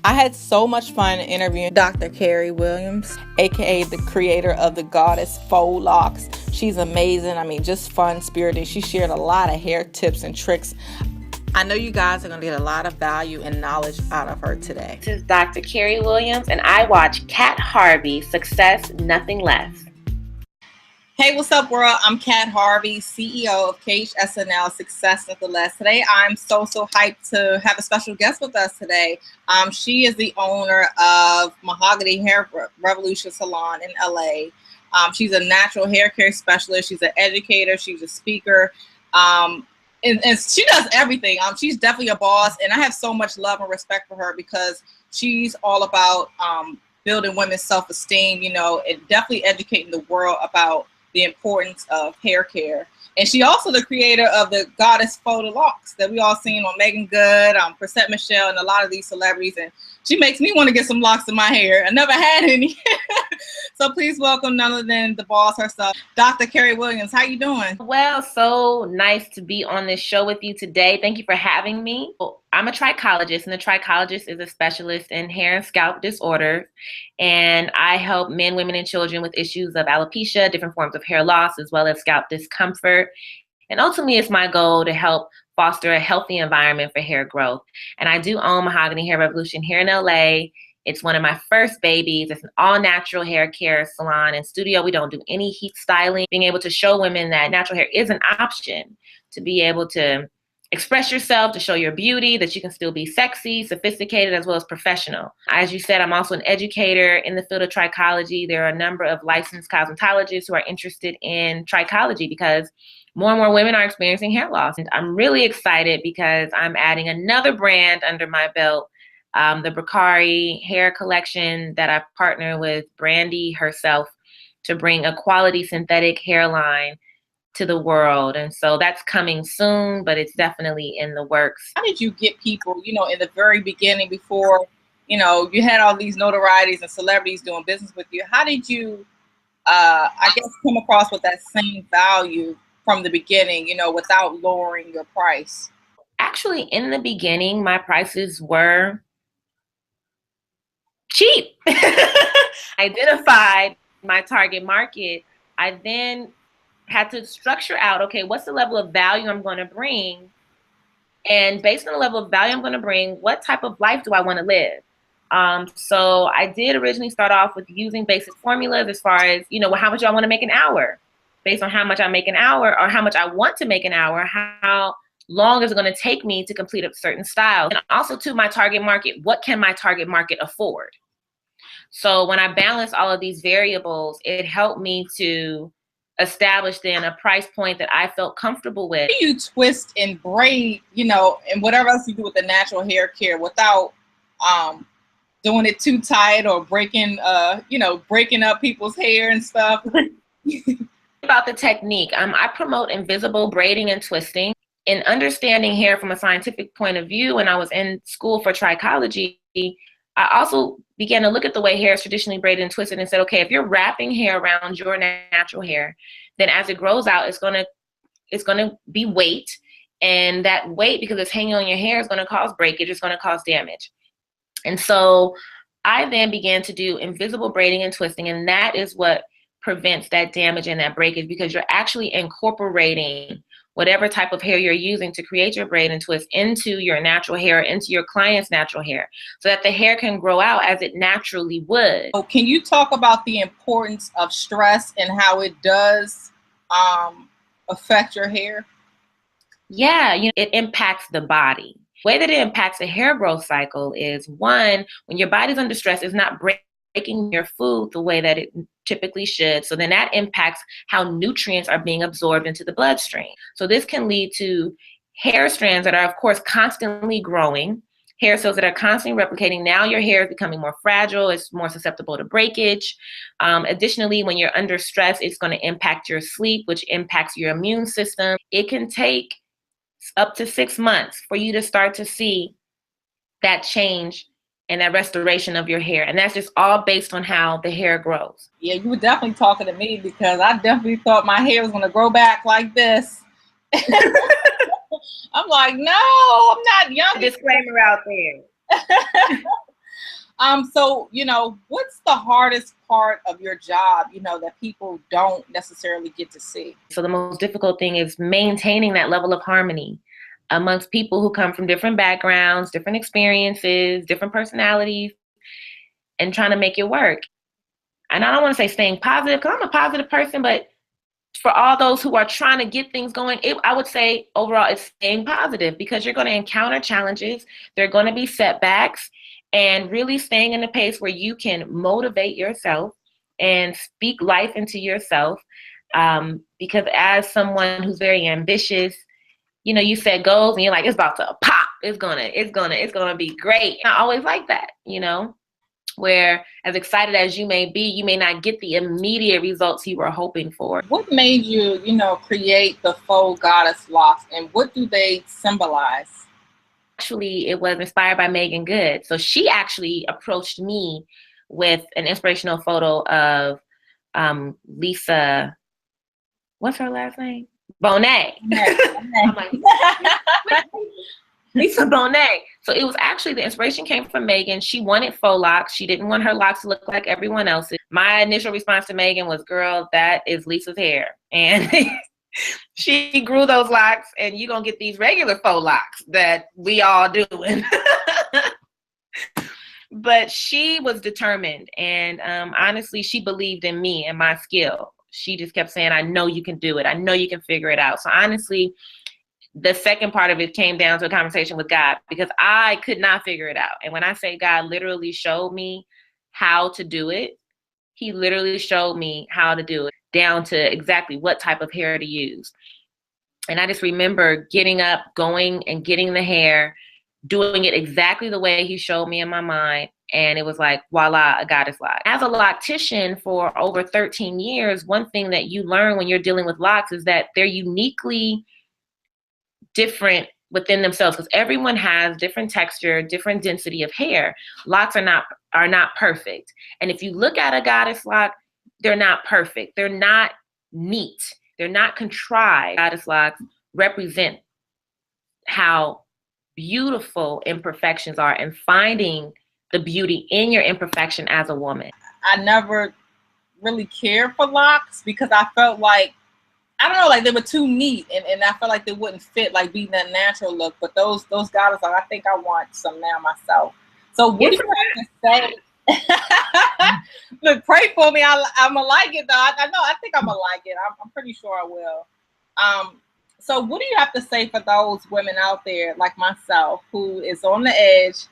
I had so much fun interviewing Dr. Kari Williams, aka the creator of the goddess Faux Locs. She's amazing. I mean, just fun spirited. She shared a lot of hair tips and tricks. I know you guys are going to get a lot of value and knowledge out of her today. This is Dr. Kari Williams, and I watch Kat Harvey, Success, Nothing Less. Hey, what's up, world? I'm Kat Harvey, CEO of KatHarveySNL, Success Nothing Less. Today, I'm so hyped to have a special guest with us today. She is the owner of Mahogany Hair Revolution Salon in LA. She's a natural hair care specialist. She's an educator. She's a speaker. And she does everything. She's definitely a boss, and I have so much love and respect for her because she's all about building women's self-esteem, you know, and definitely educating the world about the importance of hair care. And she also the creator of the goddess Faux Locs that we all seen on Megan Good, Percent Michelle, and a lot of these celebrities. And she makes me want to get some locks in my hair. I never had any. So please welcome none other than the boss herself, Dr. Kari Williams. How you doing? Well, so nice to be on this show with you today. Thank you for having me. I'm a trichologist, and a trichologist is a specialist in hair and scalp disorders. And I help men, women, and children with issues of alopecia, different forms of hair loss, as well as scalp discomfort. And ultimately, it's my goal to help foster a healthy environment for hair growth. And I do own Mahogany Hair Revolution here in LA. It's one of my first babies. It's an all-natural hair care salon and studio. We don't do any heat styling. Being able to show women that natural hair is an option to be able to express yourself, to show your beauty, that you can still be sexy, sophisticated, as well as professional. As you said, I'm also an educator in the field of trichology. There are a number of licensed cosmetologists who are interested in trichology because more and more women are experiencing hair loss. And I'm really excited because I'm adding another brand under my belt, the Kari hair collection that I partner with Brandy herself to bring a quality synthetic hairline to the world. And so that's coming soon, but it's definitely in the works. How did you get people, you know, in the very beginning before, you know, you had all these notorieties and celebrities doing business with you? How did you, I guess, come across with that same value from the beginning, you know, without lowering your price? Actually, in the beginning, my prices were cheap. I identified my target market. I then had to structure out, okay, what's the level of value I'm going to bring? And based on the level of value I'm going to bring, what type of life do I want to live? So I did originally start off with using basic formulas as far as, you know, how much do I want to make an hour? Based on how much I make an hour or how much I want to make an hour, how long is it going to take me to complete a certain style? And also to my target market, what can my target market afford? So when I balance all of these variables, it helped me to establish then a price point that I felt comfortable with. You twist and braid, you know, and whatever else you do with the natural hair care without doing it too tight or breaking up people's hair and stuff. About the technique, I promote invisible braiding and twisting. In understanding hair from a scientific point of view, when I was in school for trichology, I also began to look at the way hair is traditionally braided and twisted and said, okay, if you're wrapping hair around your natural hair, then as it grows out, it's gonna be weight. And that weight, because it's hanging on your hair, is gonna cause breakage, it's gonna cause damage. And so I then began to do invisible braiding and twisting, and that is what prevents that damage and that breakage, because you're actually incorporating whatever type of hair you're using to create your braid and twist into your natural hair, into your client's natural hair, so that the hair can grow out as it naturally would. So can you talk about the importance of stress and how it does affect your hair? Yeah, it impacts the body. The way that it impacts the hair growth cycle is, one, when your body's under stress, it's not breaking your food the way that it typically should. So then that impacts how nutrients are being absorbed into the bloodstream. So this can lead to hair strands that are, of course, constantly growing, hair cells that are constantly replicating. Now your hair is becoming more fragile. It's more susceptible to breakage. Additionally, when you're under stress, it's going to impact your sleep, which impacts your immune system. It can take up to 6 months for you to start to see that change and that restoration of your hair. And that's just all based on how the hair grows. Yeah, you were definitely talking to me, because I definitely thought my hair was going to grow back like this. I'm like, no, I'm not young. Disclaimer out there. So, what's the hardest part of your job, that people don't necessarily get to see? So the most difficult thing is maintaining that level of harmony amongst people who come from different backgrounds, different experiences, different personalities, and trying to make it work. And I don't want to say staying positive, because I'm a positive person, but for all those who are trying to get things going, I would say overall it's staying positive, because you're going to encounter challenges. There are going to be setbacks, and really staying in a pace where you can motivate yourself and speak life into yourself. Because as someone who's very ambitious, you set goals and you're like, it's about to pop. It's gonna be great. And I always like that, where as excited as you may be, you may not get the immediate results you were hoping for. What made you, create the Faux Goddess locks, and what do they symbolize? Actually, it was inspired by Megan Good. So she actually approached me with an inspirational photo of Lisa, what's her last name? Bonet. I'm like, Lisa Bonet. So it was actually, the inspiration came from Megan. She wanted faux locks. She didn't want her locks to look like everyone else's. My initial response to Megan was, girl, that is Lisa's hair. And she grew those locks, and you're going to get these regular faux locks that we all doing. But she was determined. And honestly, she believed in me and my skill. She just kept saying, I know you can do it. I know you can figure it out. So honestly, the second part of it came down to a conversation with God, because I could not figure it out. And when I say God literally showed me how to do it, he literally showed me how to do it, down to exactly what type of hair to use. And I just remember getting up, going and getting the hair, doing it exactly the way he showed me in my mind. And it was like, voila, a goddess lock. As a loctician for over 13 years, one thing that you learn when you're dealing with locks is that they're uniquely different within themselves, because everyone has different texture, different density of hair. Locks are not perfect. And if you look at a goddess lock, they're not perfect. They're not neat. They're not contrived. Goddess locks represent how beautiful imperfections are, and finding the beauty in your imperfection as a woman. I never really cared for locks because I felt like, I don't know, like they were too neat, and I felt like they wouldn't fit, like being that natural look. But those goddess, like, I think I want some now myself. So what do you have to say? Look, pray for me. I'm gonna like it though. I think I'm gonna like it. I'm pretty sure I will. So what do you have to say for those women out there like myself who is on the edge,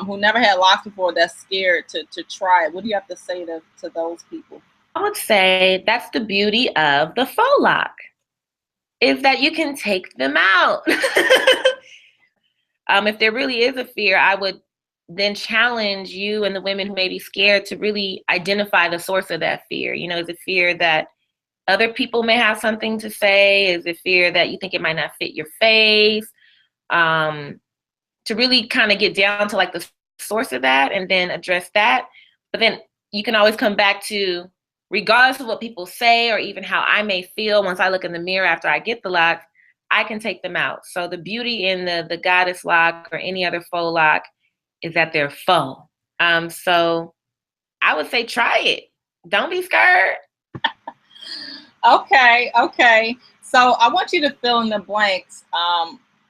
who never had locks before, that's scared to try it? What do you have to say to those people? I would say that's the beauty of the faux lock, is that you can take them out. If there really is a fear, I would then challenge you and the women who may be scared to really identify the source of that fear. Is it fear that other people may have something to say? Is it fear that you think it might not fit your face? To really kind of get down to like the source of that and then address that. But then you can always come back to, regardless of what people say or even how I may feel once I look in the mirror after I get the lock, I can take them out. So the beauty in the goddess lock or any other faux lock is that they're faux. So I would say try it. Don't be scared. Okay. So I want you to fill in the blanks.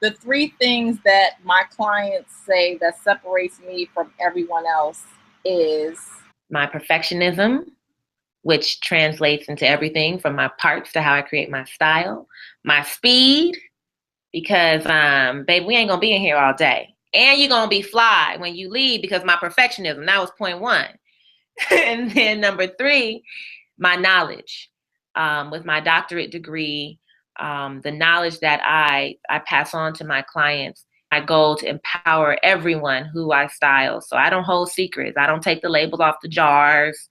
The 3 things that my clients say that separates me from everyone else is my perfectionism, which translates into everything from my parts to how I create my style, my speed, because babe, we ain't gonna be in here all day. And you're gonna be fly when you leave, because my perfectionism, that was point 1. And then number 3, my knowledge. With my doctorate degree, the knowledge that I pass on to my clients, my goal to empower everyone who I style. So I don't hold secrets. I don't take the labels off the jars.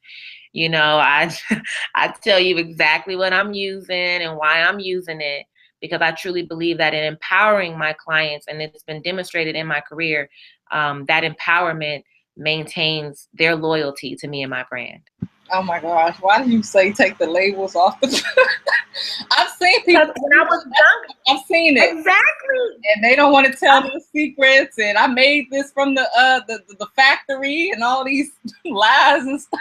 I tell you exactly what I'm using and why I'm using it, because I truly believe that in empowering my clients, and it's been demonstrated in my career, that empowerment maintains their loyalty to me and my brand. Oh my gosh, why do you say take the labels off the I've seen people Because when I was young, I've seen it. exactly. And they don't want to tell their secrets, and I made this from the factory and all these lies and stuff.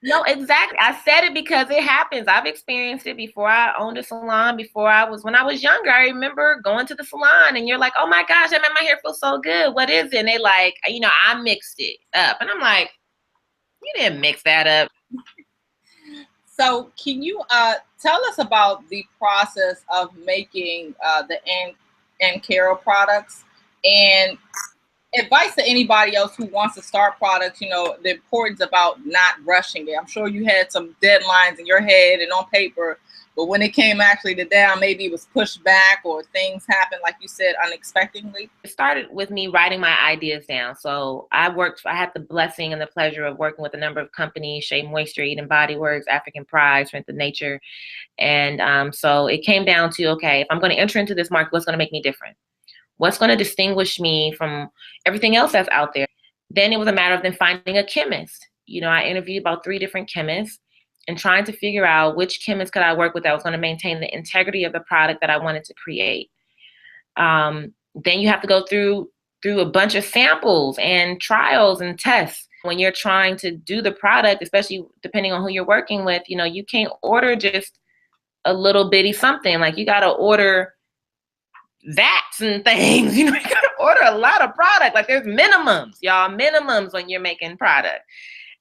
No, exactly. I said it because it happens. I've experienced it before. I owned a salon when I was younger. I remember going to the salon and you're like, oh my gosh, that made my hair feel so good. What is it? And they like, I mixed it up. And I'm like, you didn't mix that up. So can you tell us about the process of making the Ankara products, and advice to anybody else who wants to start products, the importance about not rushing it. I'm sure you had some deadlines in your head and on paper, but when it came actually to down, maybe it was pushed back or things happened, like you said, unexpectedly. It started with me writing my ideas down. So I had the blessing and the pleasure of working with a number of companies: Shea Moisture, Eden Body Works, African Pride, Strength of Nature. And so it came down to, okay, if I'm going to enter into this market, what's going to make me different? What's going to distinguish me from everything else that's out there? Then it was a matter of then finding a chemist. I interviewed about 3 different chemists and trying to figure out which chemist could I work with that was going to maintain the integrity of the product that I wanted to create. Then you have to go through a bunch of samples and trials and tests. When you're trying to do the product, especially depending on who you're working with, you can't order just a little bitty something. Like, you got to order vats and things. You got to order a lot of product. Like, there's minimums, y'all, minimums when you're making product,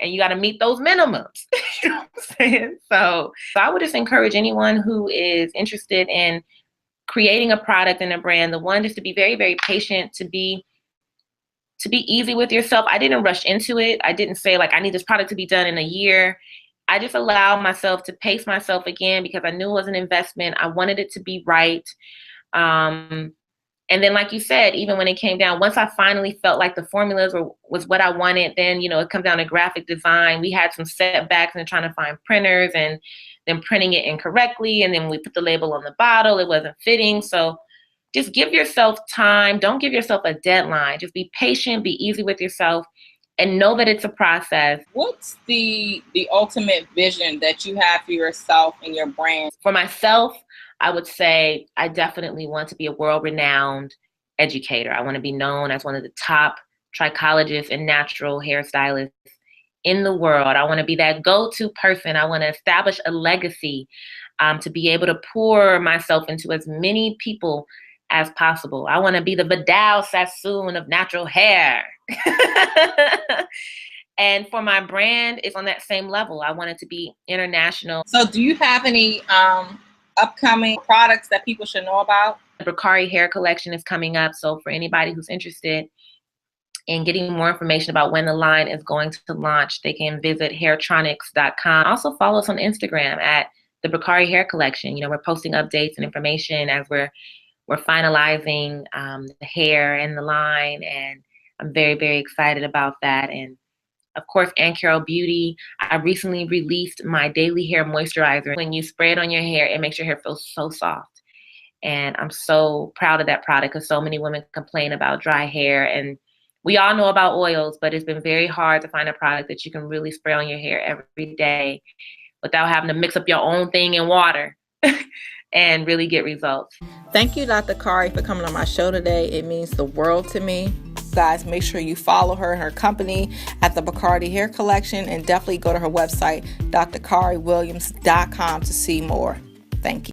and you got to meet those minimums. You know what I'm saying? So I would just encourage anyone who is interested in creating a product and a brand, the one, just to be very, very patient, to be easy with yourself. I didn't rush into it. I didn't say, like, I need this product to be done in a year. I just allowed myself to pace myself again because I knew it was an investment. I wanted it to be right. And then, like you said, even when it came down, once I finally felt like the formulas was what I wanted, then, it comes down to graphic design. We had some setbacks in trying to find printers and then printing it incorrectly. And then we put the label on the bottle. It wasn't fitting. So just give yourself time. Don't give yourself a deadline. Just be patient, be easy with yourself, and know that it's a process. What's the ultimate vision that you have for yourself and your brand? For myself, I would say I definitely want to be a world-renowned educator. I want to be known as one of the top trichologists and natural hairstylists in the world. I want to be that go-to person. I want to establish a legacy, to be able to pour myself into as many people as possible. I want to be the Vidal Sassoon of natural hair. And for my brand, it's on that same level. I want it to be international. So do you have any upcoming products that people should know about? The Kari hair collection is coming up. So for anybody who's interested in getting more information about when the line is going to launch, they can visit hairtronics.com. Also follow us on Instagram at the Kari hair collection. We're posting updates and information as we're finalizing the hair and the line, and I'm very, very excited about that. And of course, Ankara Beauty, I recently released my daily hair moisturizer. When you spray it on your hair, it makes your hair feel so soft. And I'm so proud of that product because so many women complain about dry hair. And we all know about oils, but it's been very hard to find a product that you can really spray on your hair every day without having to mix up your own thing in water and really get results. Thank you, Dr. Kari, for coming on my show today. It means the world to me. Guys, make sure you follow her and her company at the Bacardi Hair Collection, and definitely go to her website, drkariwilliams.com, to see more. Thank you.